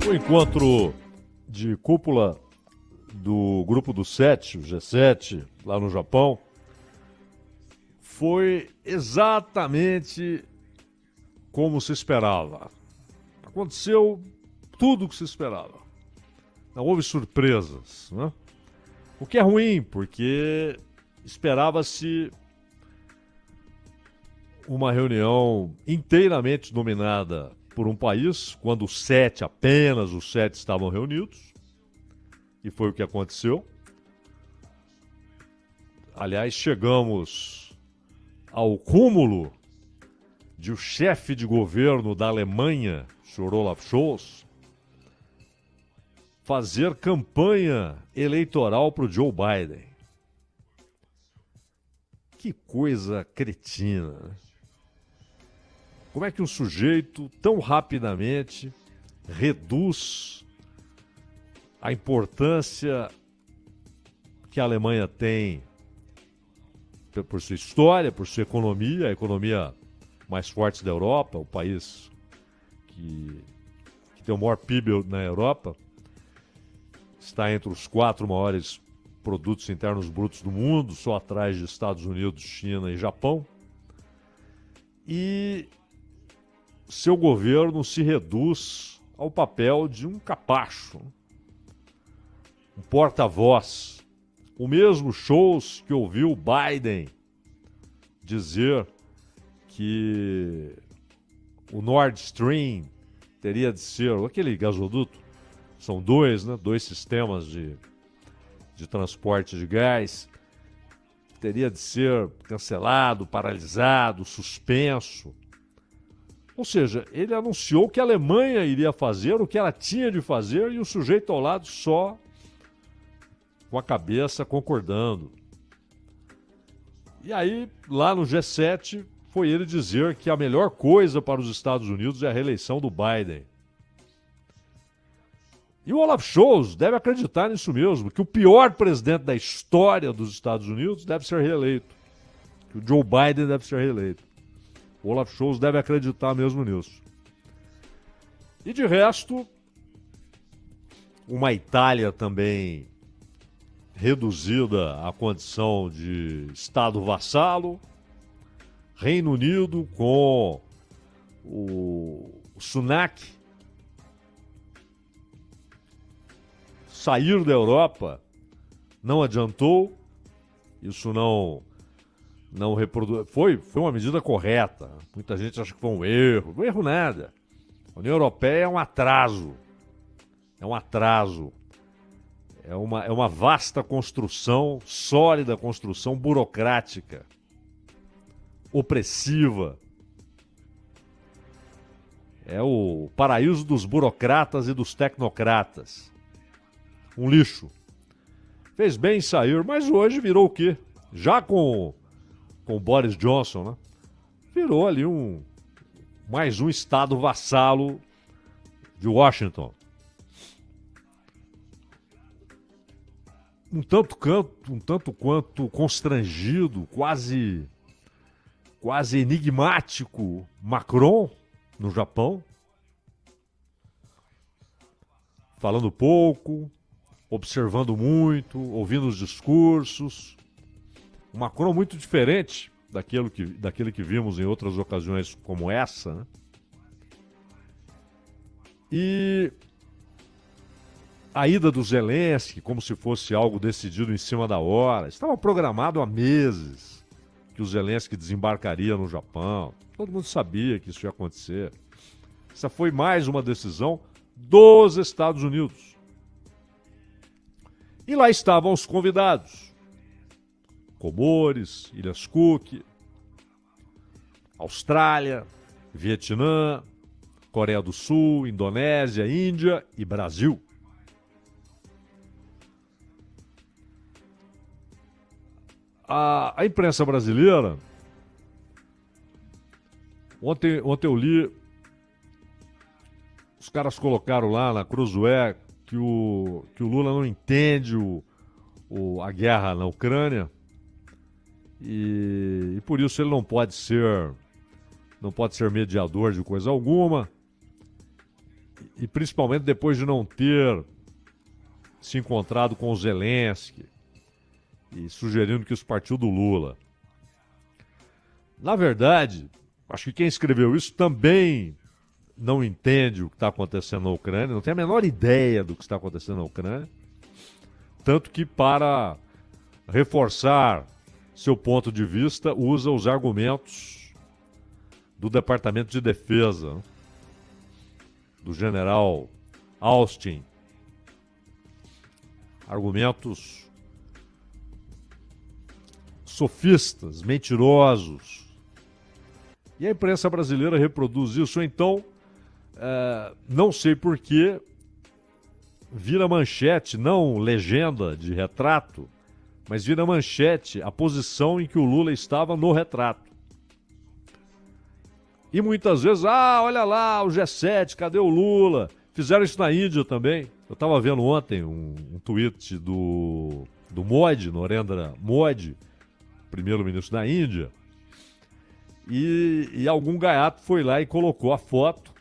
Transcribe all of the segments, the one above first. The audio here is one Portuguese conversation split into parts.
O encontro de cúpula do Grupo do Sete, o G7, lá no Japão, foi exatamente como se esperava. Aconteceu tudo o que se esperava. Não houve surpresas, né? O que é ruim, porque esperava-se uma reunião inteiramente dominada por um país, quando apenas os sete estavam reunidos, e foi o que aconteceu. Aliás, chegamos ao cúmulo de o chefe de governo da Alemanha, Sr. Olaf Scholz, fazer campanha eleitoral para o Joe Biden. Que coisa cretina, né? Como é que um sujeito tão rapidamente reduz a importância que a Alemanha tem por sua história, por sua economia, a economia mais forte da Europa, o país que tem o maior PIB na Europa, está entre os 4 maiores produtos internos brutos do mundo, só atrás de Estados Unidos, China e Japão. E seu governo se reduz ao papel de um capacho, um porta-voz. O mesmo Scholz que ouviu Biden dizer que o Nord Stream teria de ser aquele gasoduto, são dois, né? 2 sistemas de transporte de gás, teria de ser cancelado, paralisado, suspenso. Ou seja, ele anunciou que a Alemanha iria fazer o que ela tinha de fazer e o sujeito ao lado só com a cabeça concordando. E aí, lá no G7, foi ele dizer que a melhor coisa para os Estados Unidos é a reeleição do Biden. E o Olaf Scholz deve acreditar nisso mesmo, que o pior presidente da história dos Estados Unidos deve ser reeleito. Que o Joe Biden deve ser reeleito. O Olaf Scholz deve acreditar mesmo nisso. E de resto, uma Itália também reduzida à condição de Estado vassalo, Reino Unido com o Sunak sair da Europa não adiantou, isso não reproduz. Foi uma medida correta. Muita gente acha que foi um erro. Não é erro nada. A União Europeia é um atraso. É um atraso. É uma vasta construção, sólida construção burocrática, opressiva. É o paraíso dos burocratas e dos tecnocratas. Um lixo. Fez bem em sair, mas hoje virou o quê? Já com o Boris Johnson, né? Virou ali mais um estado vassalo de Washington. Um tanto quanto constrangido, quase enigmático, Macron, no Japão. Falando pouco, observando muito, ouvindo os discursos. Um Macron muito diferente daquele que vimos em outras ocasiões como essa, né? E a ida do Zelensky, como se fosse algo decidido em cima da hora. Estava programado há meses que o Zelensky desembarcaria no Japão. Todo mundo sabia que isso ia acontecer. Essa foi mais uma decisão dos Estados Unidos. E lá estavam os convidados. Comores, Ilhas Cook, Austrália, Vietnã, Coreia do Sul, Indonésia, Índia e Brasil. A imprensa brasileira, ontem eu li, os caras colocaram lá na Cruzoé que o Lula não entende a guerra na Ucrânia e por isso ele não pode ser mediador de coisa alguma. e principalmente depois de não ter se encontrado com o Zelensky e sugerindo que isso partiu do Lula. Na verdade, acho que quem escreveu isso também não entende o que está acontecendo na Ucrânia, não tem a menor ideia do que está acontecendo na Ucrânia. Tanto que, para reforçar seu ponto de vista, usa os argumentos do Departamento de Defesa, do general Austin. Argumentos sofistas, mentirosos. E a imprensa brasileira reproduz isso, então, não sei porquê, vira manchete, não legenda de retrato, mas vira manchete a posição em que o Lula estava no retrato. E muitas vezes, olha lá, o G7, cadê o Lula? Fizeram isso na Índia também. Eu estava vendo ontem um tweet do Modi, Narendra Modi, primeiro-ministro da Índia, e algum gaiato foi lá e colocou a foto,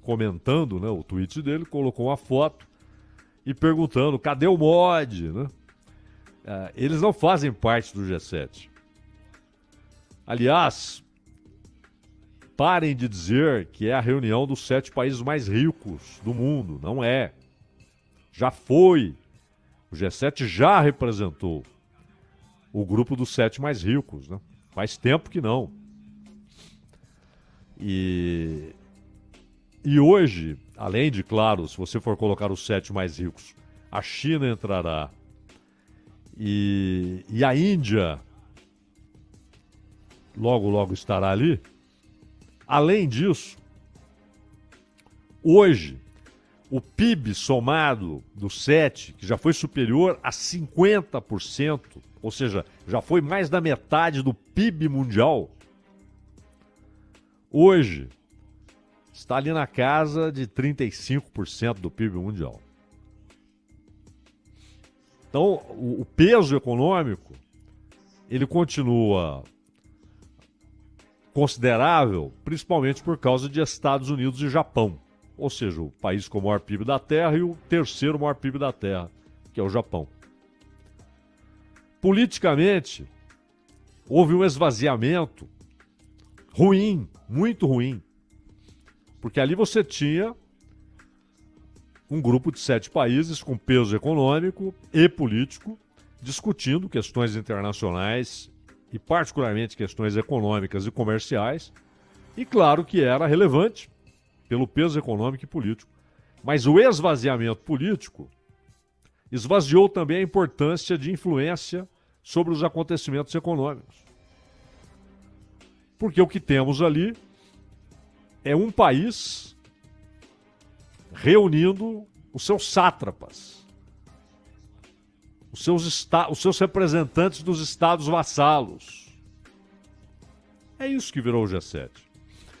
comentando, né, o tweet dele, colocou uma foto e perguntando, cadê o Modi? Né? Eles não fazem parte do G7. Aliás, parem de dizer que é a reunião dos 7 países mais ricos do mundo. Não é. Já foi. O G7 já representou o grupo dos 7 mais ricos. Né? Faz tempo que não. E hoje, além de, claro, se você for colocar os 7 mais ricos, a China entrará. E a Índia logo estará ali. Além disso, hoje, o PIB somado dos 7, que já foi superior a 50%, ou seja, já foi mais da metade do PIB mundial, hoje está ali na casa de 35% do PIB mundial. Então, o peso econômico, ele continua considerável, principalmente por causa de Estados Unidos e Japão. Ou seja, o país com o maior PIB da Terra e o terceiro maior PIB da Terra, que é o Japão. Politicamente, houve um esvaziamento ruim, muito ruim. Porque ali você tinha um grupo de 7 países com peso econômico e político discutindo questões internacionais e particularmente questões econômicas e comerciais, e claro que era relevante pelo peso econômico e político. Mas o esvaziamento político esvaziou também a importância de influência sobre os acontecimentos econômicos. Porque o que temos ali é um país reunindo os seus sátrapas, os seus representantes dos estados vassalos. É isso que virou o G7.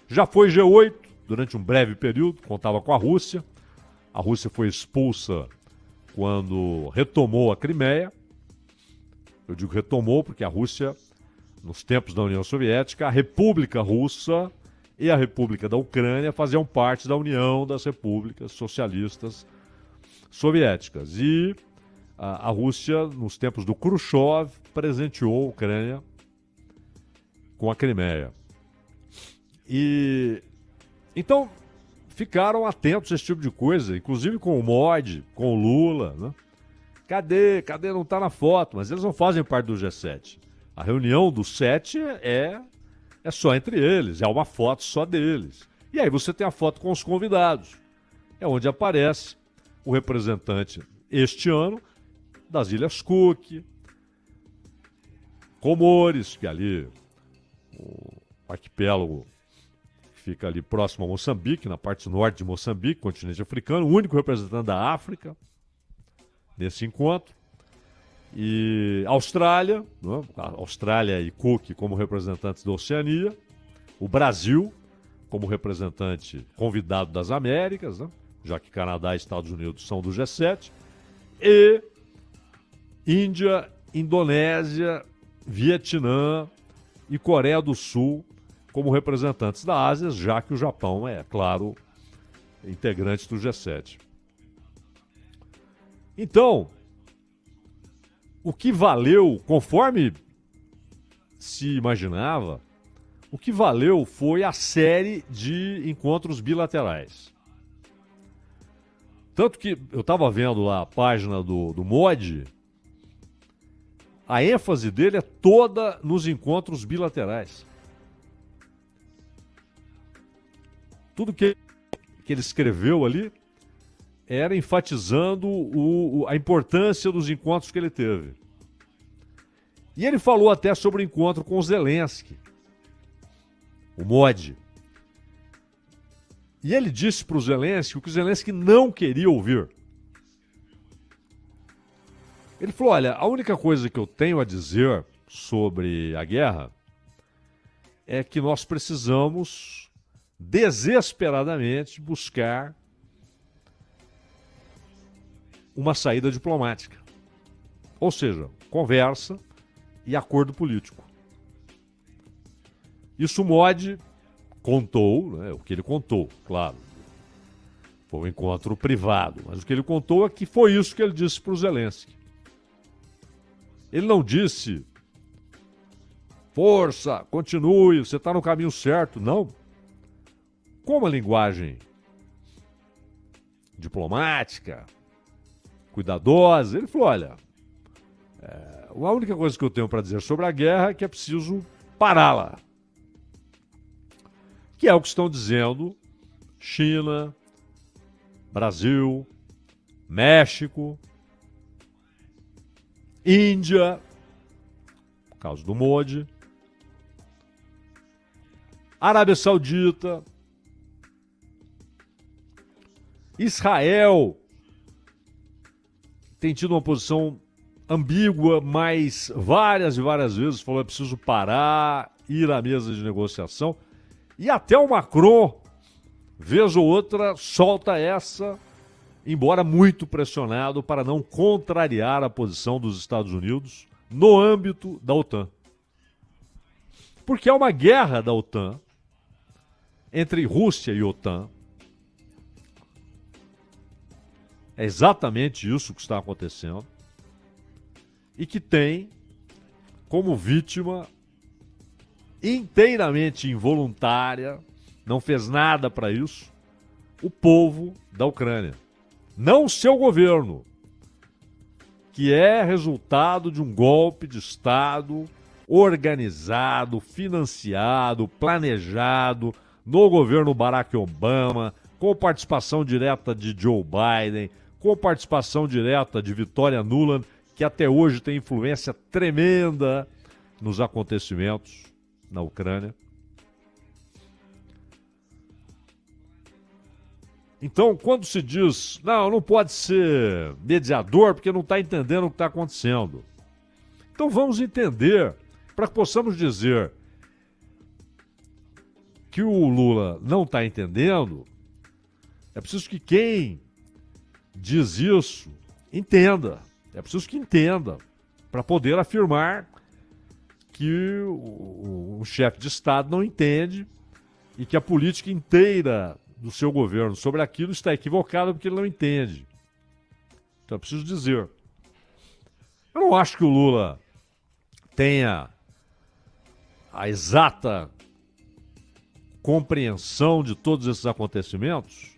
Já foi G8 durante um breve período, contava com a Rússia. A Rússia foi expulsa quando retomou a Crimeia. Eu digo retomou porque a Rússia, nos tempos da União Soviética, a República Russa e a República da Ucrânia faziam parte da União das Repúblicas Socialistas Soviéticas. E a Rússia, nos tempos do Khrushchev, presenteou a Ucrânia com a Crimeia. E então ficaram atentos a esse tipo de coisa, inclusive com o Modi, com o Lula, né? Cadê? Não está na foto, mas eles não fazem parte do G7. A reunião dos 7 é só entre eles, é uma foto só deles. E aí você tem a foto com os convidados. É onde aparece o representante, este ano, das Ilhas Cook, Comores, que é ali o arquipélago que fica ali próximo a Moçambique, na parte norte de Moçambique, continente africano, o único representante da África nesse encontro. E Austrália, né? Austrália e Cook como representantes da Oceania, o Brasil como representante convidado das Américas, né? Já que Canadá e Estados Unidos são do G7, e Índia, Indonésia, Vietnã e Coreia do Sul como representantes da Ásia, já que o Japão é, claro, integrantes do G7. Então, o que valeu, conforme se imaginava, o que valeu foi a série de encontros bilaterais. Tanto que eu estava vendo lá a página do MOD, a ênfase dele é toda nos encontros bilaterais. Tudo que ele escreveu ali era enfatizando a importância dos encontros que ele teve. E ele falou até sobre o encontro com o Zelensky, o MOD. E ele disse para o Zelensky o que o Zelensky não queria ouvir. Ele falou, olha, a única coisa que eu tenho a dizer sobre a guerra é que nós precisamos desesperadamente buscar uma saída diplomática. Ou seja, conversa e acordo político. Isso o MOD contou, né, o que ele contou, claro. Foi um encontro privado, mas o que ele contou é que foi isso que ele disse para o Zelensky. Ele não disse, força, continue, você está no caminho certo. Não. Com uma linguagem diplomática, cuidadosa, ele falou, olha, a única coisa que eu tenho para dizer sobre a guerra é que é preciso pará-la. Que é o que estão dizendo China, Brasil, México, Índia, no caso do MOD, Arábia Saudita, Israel tem tido uma posição ambígua, mas várias e várias vezes falou é preciso parar, ir à mesa de negociação. E até o Macron, vez ou outra, solta essa, embora muito pressionado para não contrariar a posição dos Estados Unidos no âmbito da OTAN. Porque é uma guerra da OTAN entre Rússia e OTAN. É exatamente isso que está acontecendo. E que tem como vítima inteiramente involuntária, não fez nada para isso, o povo da Ucrânia. Não o seu governo, que é resultado de um golpe de Estado organizado, financiado, planejado no governo Barack Obama, com participação direta de Joe Biden, com participação direta de Victoria Nuland, que até hoje tem influência tremenda nos acontecimentos na Ucrânia. Então, quando se diz, não pode ser mediador porque não está entendendo o que está acontecendo. Então vamos entender, para que possamos dizer que o Lula não está entendendo, é preciso que quem diz isso entenda. É preciso que entenda, para poder afirmar que o chefe de Estado não entende e que a política inteira do seu governo sobre aquilo está equivocada porque ele não entende. Então eu preciso dizer. Eu não acho que o Lula tenha a exata compreensão de todos esses acontecimentos,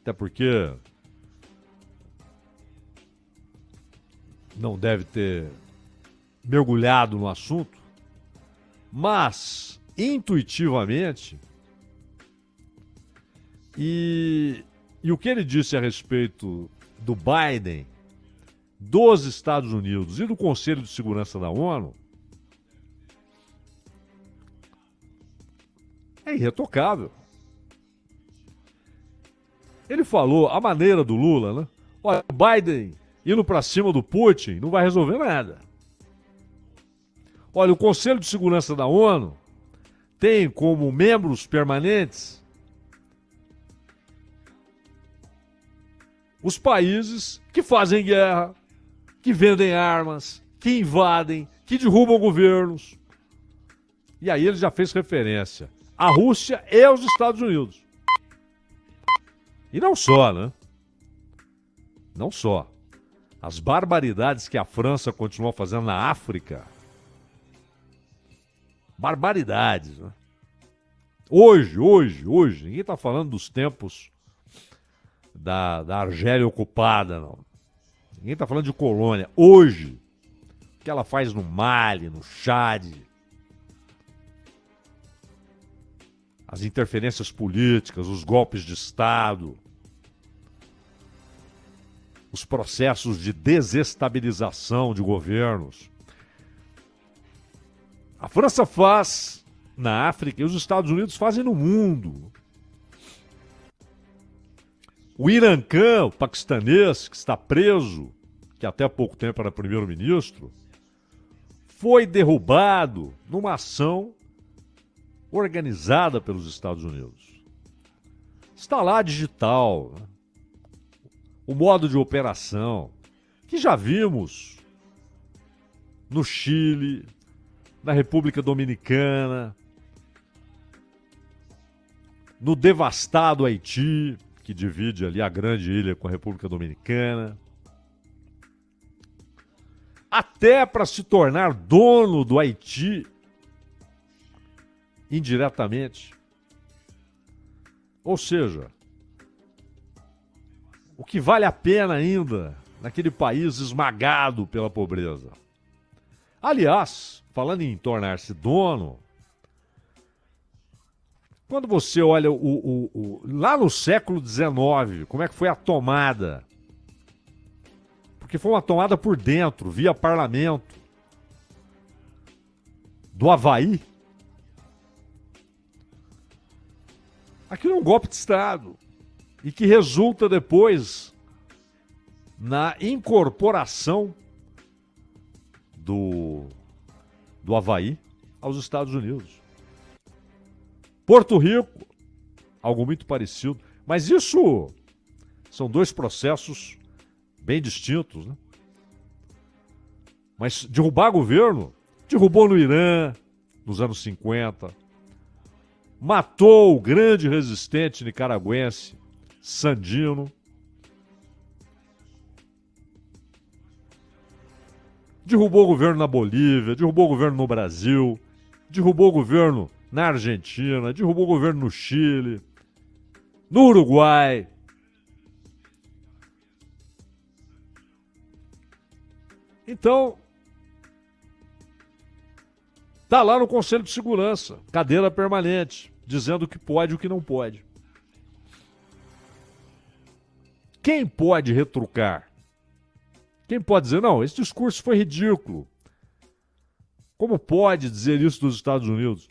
até porque não deve ter mergulhado no assunto, mas intuitivamente, e o que ele disse a respeito do Biden, dos Estados Unidos e do Conselho de Segurança da ONU é irretocável. Ele falou a maneira do Lula, né? Olha, o Biden indo para cima do Putin não vai resolver nada. Olha, o Conselho de Segurança da ONU tem como membros permanentes os países que fazem guerra, que vendem armas, que invadem, que derrubam governos. E aí ele já fez referência à Rússia e aos Estados Unidos. E não só, né? Não só. As barbaridades que a França continuou fazendo na África. Barbaridades, né? Hoje, ninguém está falando dos tempos da Argélia ocupada, não. Ninguém está falando de colônia. Hoje, o que ela faz no Mali, no Chad, as interferências políticas, os golpes de Estado, os processos de desestabilização de governos. A França faz na África e os Estados Unidos fazem no mundo. O Imran Khan, o paquistanês, que está preso, que até há pouco tempo era primeiro-ministro, foi derrubado numa ação organizada pelos Estados Unidos. Está lá digital, né? O modo de operação, que já vimos no Chile, na República Dominicana, no devastado Haiti, que divide ali a grande ilha com a República Dominicana, até para se tornar dono do Haiti indiretamente. Ou seja, o que vale a pena ainda naquele país esmagado pela pobreza. Aliás, falando em tornar-se dono, quando você olha lá no século XIX, como é que foi a tomada? Porque foi uma tomada por dentro, via parlamento, do Havaí. Aquilo é um golpe de Estado e que resulta depois na incorporação do Havaí aos Estados Unidos. Porto Rico, algo muito parecido. Mas isso são dois processos bem distintos, né? Mas derrubar governo, derrubou no Irã, nos anos 50. Matou o grande resistente nicaragüense, Sandino. Derrubou o governo na Bolívia, derrubou o governo no Brasil, derrubou o governo na Argentina, derrubou o governo no Chile, no Uruguai. Então, tá lá no Conselho de Segurança, cadeira permanente, dizendo o que pode e o que não pode. Quem pode retrucar? Quem pode dizer, não, esse discurso foi ridículo. Como pode dizer isso dos Estados Unidos?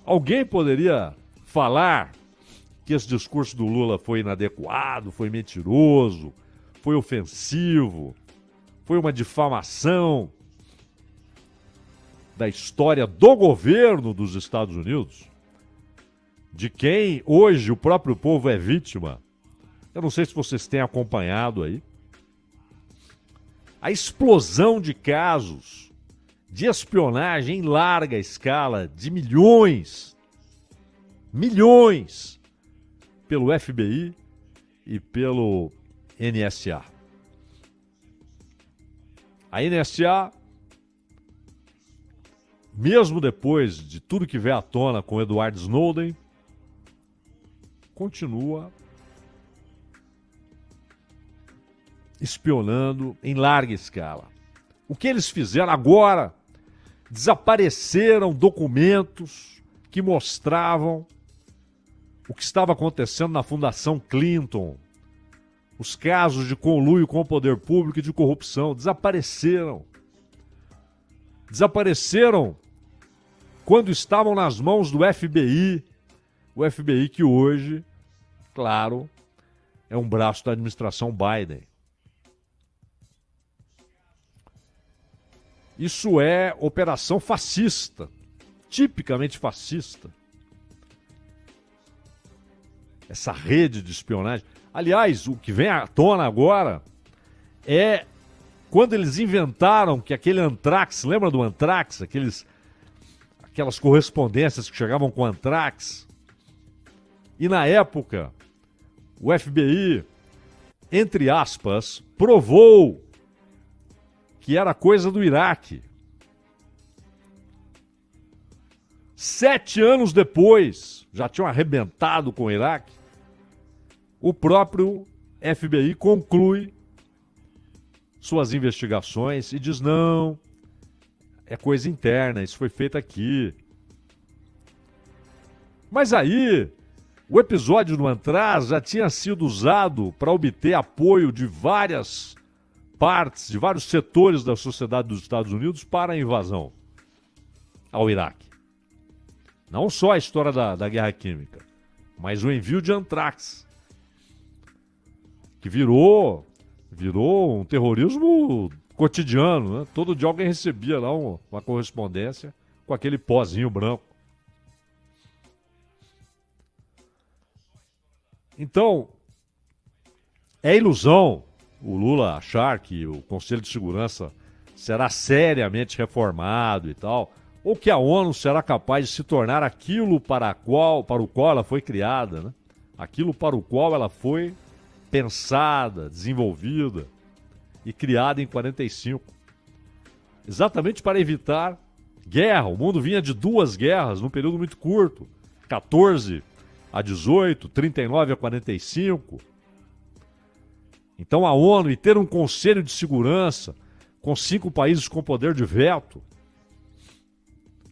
Alguém poderia falar que esse discurso do Lula foi inadequado, foi mentiroso, foi ofensivo, foi uma difamação da história do governo dos Estados Unidos, de quem hoje o próprio povo é vítima? Eu não sei se vocês têm acompanhado aí a explosão de casos de espionagem em larga escala de milhões, pelo FBI e pelo NSA. A NSA, mesmo depois de tudo que veio à tona com Edward Snowden, continua espionando em larga escala. O que eles fizeram agora? Desapareceram documentos que mostravam o que estava acontecendo na Fundação Clinton, os casos de conluio com o poder público e de corrupção. Desapareceram quando estavam nas mãos do FBI, o FBI que hoje, claro, é um braço da administração Biden. Isso é operação fascista, tipicamente fascista. Essa rede de espionagem. Aliás, o que vem à tona agora é quando eles inventaram que aquele antrax, lembra do antrax? Aquelas correspondências que chegavam com antrax. E na época, o FBI, entre aspas, provou que era coisa do Iraque. 7 anos depois, já tinham arrebentado com o Iraque, o próprio FBI conclui suas investigações e diz: não, é coisa interna, isso foi feito aqui. Mas aí, o episódio do Antraz já tinha sido usado para obter apoio de várias partes, de vários setores da sociedade dos Estados Unidos para a invasão ao Iraque. Não só a história da guerra química, mas o envio de antrax, que virou um terrorismo cotidiano, né? Todo dia alguém recebia lá uma correspondência com aquele pozinho branco. Então, é ilusão o Lula achar que o Conselho de Segurança será seriamente reformado e tal, ou que a ONU será capaz de se tornar aquilo para o qual ela foi criada, né? Aquilo para o qual ela foi pensada, desenvolvida e criada em 45. Exatamente para evitar guerra. O mundo vinha de 2 guerras num período muito curto, 14 a 18, 39 a 45. Então a ONU, e ter um Conselho de Segurança com 5 países com poder de veto,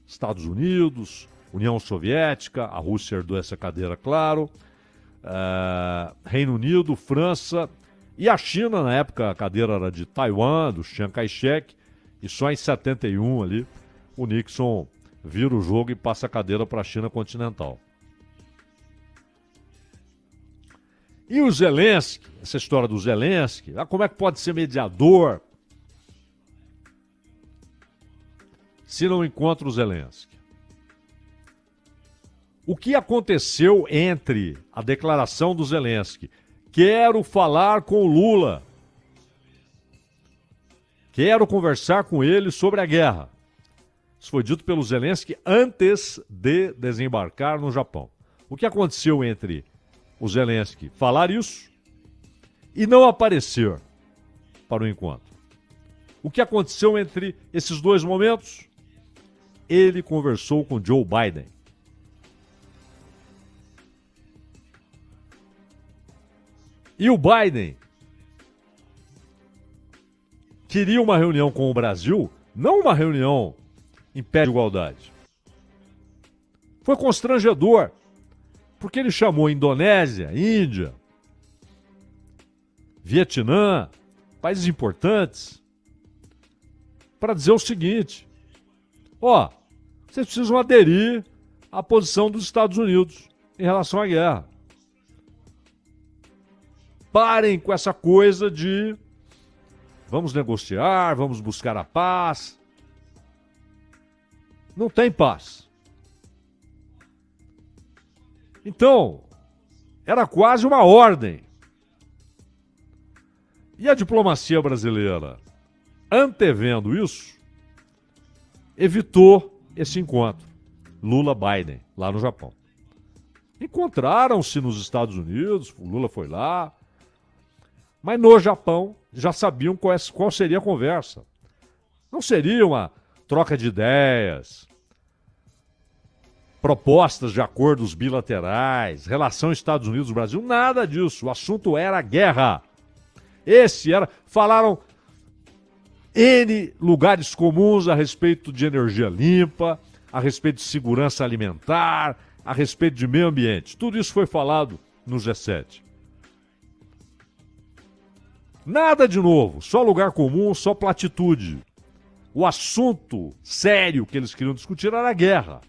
Estados Unidos, União Soviética, a Rússia herdou essa cadeira, claro, Reino Unido, França e a China. Na época a cadeira era de Taiwan, do Chiang Kai-shek, e só em 71 ali o Nixon vira o jogo e passa a cadeira para a China continental. E o Zelensky, essa história do Zelensky, como é que pode ser mediador se não encontra o Zelensky? O que aconteceu entre a declaração do Zelensky, quero falar com o Lula, quero conversar com ele sobre a guerra? Isso foi dito pelo Zelensky antes de desembarcar no Japão. O que aconteceu entre o Zelensky falar isso e não aparecer para o encontro? O que aconteceu entre esses 2 momentos? Ele conversou com Joe Biden. E o Biden queria uma reunião com o Brasil, não uma reunião em pé de igualdade. Foi constrangedor, porque ele chamou Indonésia, Índia, Vietnã, países importantes, para dizer o seguinte: vocês precisam aderir à posição dos Estados Unidos em relação à guerra. Parem com essa coisa de vamos negociar, vamos buscar a paz. Não tem paz. Então, era quase uma ordem. E a diplomacia brasileira, antevendo isso, evitou esse encontro Lula-Biden, lá no Japão. Encontraram-se nos Estados Unidos, o Lula foi lá, mas no Japão já sabiam qual seria a conversa. Não seria uma troca de ideias, propostas de acordos bilaterais, relação Estados Unidos-Brasil, nada disso. O assunto era guerra. Falaram N lugares comuns a respeito de energia limpa, a respeito de segurança alimentar, a respeito de meio ambiente. Tudo isso foi falado no G7. Nada de novo, só lugar comum, só platitude. O assunto sério que eles queriam discutir era a guerra.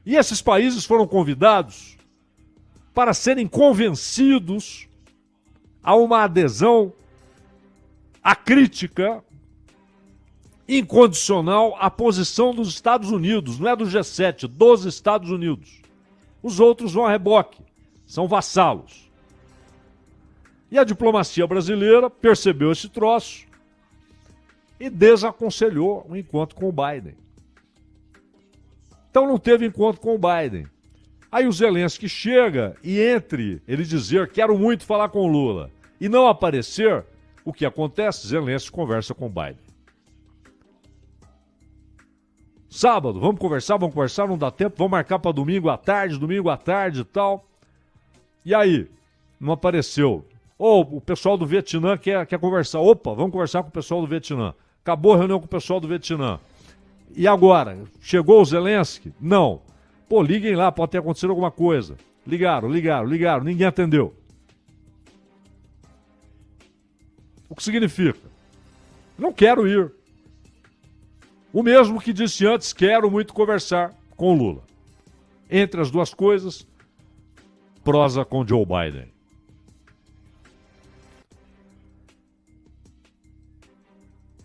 E esses países foram convidados para serem convencidos a uma adesão acrítica, incondicional à posição dos Estados Unidos, não é do G7, dos Estados Unidos. Os outros vão a reboque, são vassalos. E a diplomacia brasileira percebeu esse troço e desaconselhou um encontro com o Biden. Então não teve encontro com o Biden. Aí o Zelensky chega e entre ele dizer quero muito falar com o Lula e não aparecer, o que acontece? Zelensky conversa com o Biden. Sábado, vamos conversar, não dá tempo, vamos marcar para domingo à tarde e tal. E aí, não apareceu. O pessoal do Vietnã quer conversar. Opa, vamos conversar com o pessoal do Vietnã. Acabou a reunião com o pessoal do Vietnã. E agora? Chegou o Zelensky? Não. Pô, liguem lá, pode ter acontecido alguma coisa. Ligaram, ninguém atendeu. O que significa? Não quero ir. O mesmo que disse antes, quero muito conversar com o Lula. Entre as duas coisas, prosa com Joe Biden.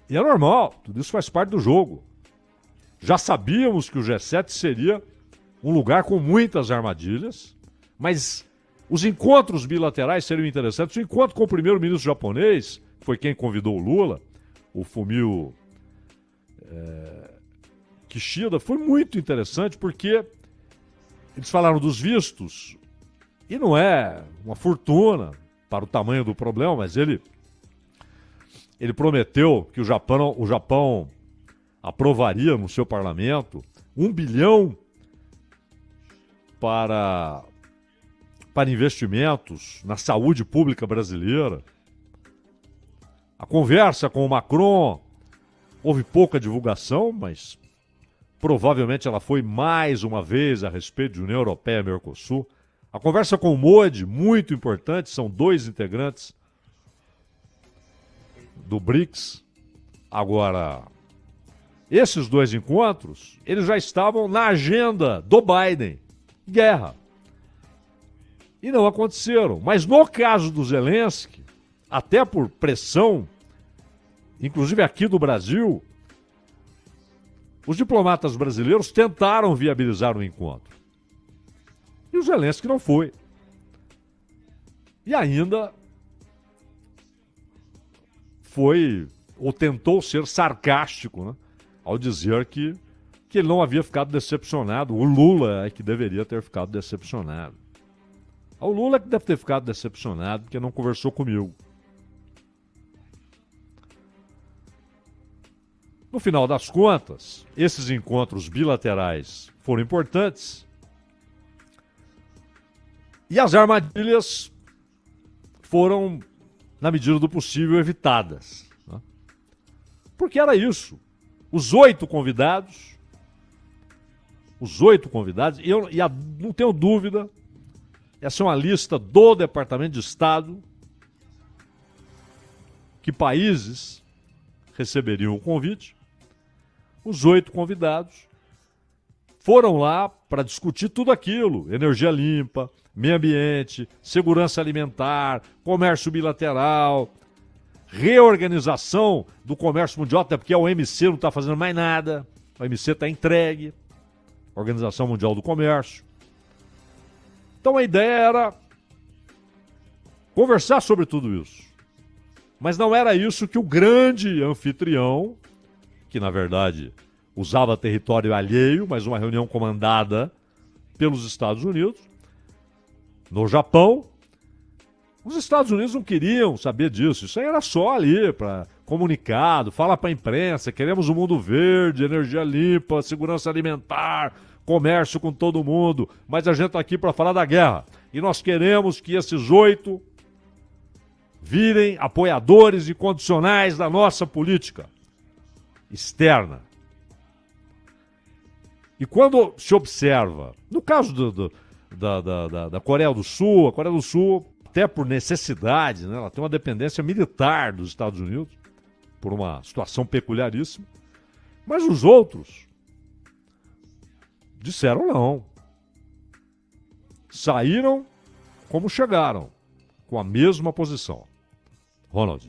E é normal, tudo isso faz parte do jogo. Já sabíamos que o G7 seria um lugar com muitas armadilhas, mas os encontros bilaterais seriam interessantes. O encontro com o primeiro-ministro japonês, foi quem convidou o Lula, o Fumio Kishida, foi muito interessante porque eles falaram dos vistos e não é uma fortuna para o tamanho do problema, mas ele prometeu que o Japão aprovaria no seu parlamento 1 bilhão para investimentos na saúde pública brasileira. A conversa com o Macron, houve pouca divulgação, mas provavelmente ela foi mais uma vez a respeito de União Europeia e Mercosul. A conversa com o Modi, muito importante, são 2 integrantes do BRICS. Agora, esses 2 encontros, eles já estavam na agenda do Biden. Guerra. E não aconteceram. Mas no caso do Zelensky, até por pressão, inclusive aqui do Brasil, os diplomatas brasileiros tentaram viabilizar o encontro. E o Zelensky não foi. E ainda foi, ou tentou ser sarcástico, né, ao dizer que ele não havia ficado decepcionado. O Lula é que deveria ter ficado decepcionado. O Lula é que deve ter ficado decepcionado porque não conversou comigo. No final das contas, esses encontros bilaterais foram importantes e as armadilhas foram, na medida do possível, evitadas. Né? Porque era isso. Os 8 convidados, e não tenho dúvida, essa é uma lista do Departamento de Estado, que países receberiam o convite. Os 8 convidados foram lá para discutir tudo aquilo: energia limpa, meio ambiente, segurança alimentar, comércio bilateral, reorganização do comércio mundial, até porque a OMC não está fazendo mais nada, a OMC está entregue, Organização Mundial do Comércio. Então a ideia era conversar sobre tudo isso. Mas não era isso que o grande anfitrião, que na verdade usava território alheio, mas uma reunião comandada pelos Estados Unidos, no Japão, os Estados Unidos não queriam saber disso. Isso aí era só ali para comunicado, fala para a imprensa, queremos um mundo verde, energia limpa, segurança alimentar, comércio com todo mundo, mas a gente está aqui para falar da guerra. E nós queremos que esses 8 virem apoiadores incondicionais da nossa política externa. E quando se observa, no caso da Coreia do Sul, a Coreia do Sul, até por necessidade, né, ela tem uma dependência militar dos Estados Unidos, por uma situação peculiaríssima, mas os outros disseram não. Saíram como chegaram, com a mesma posição. Ronald.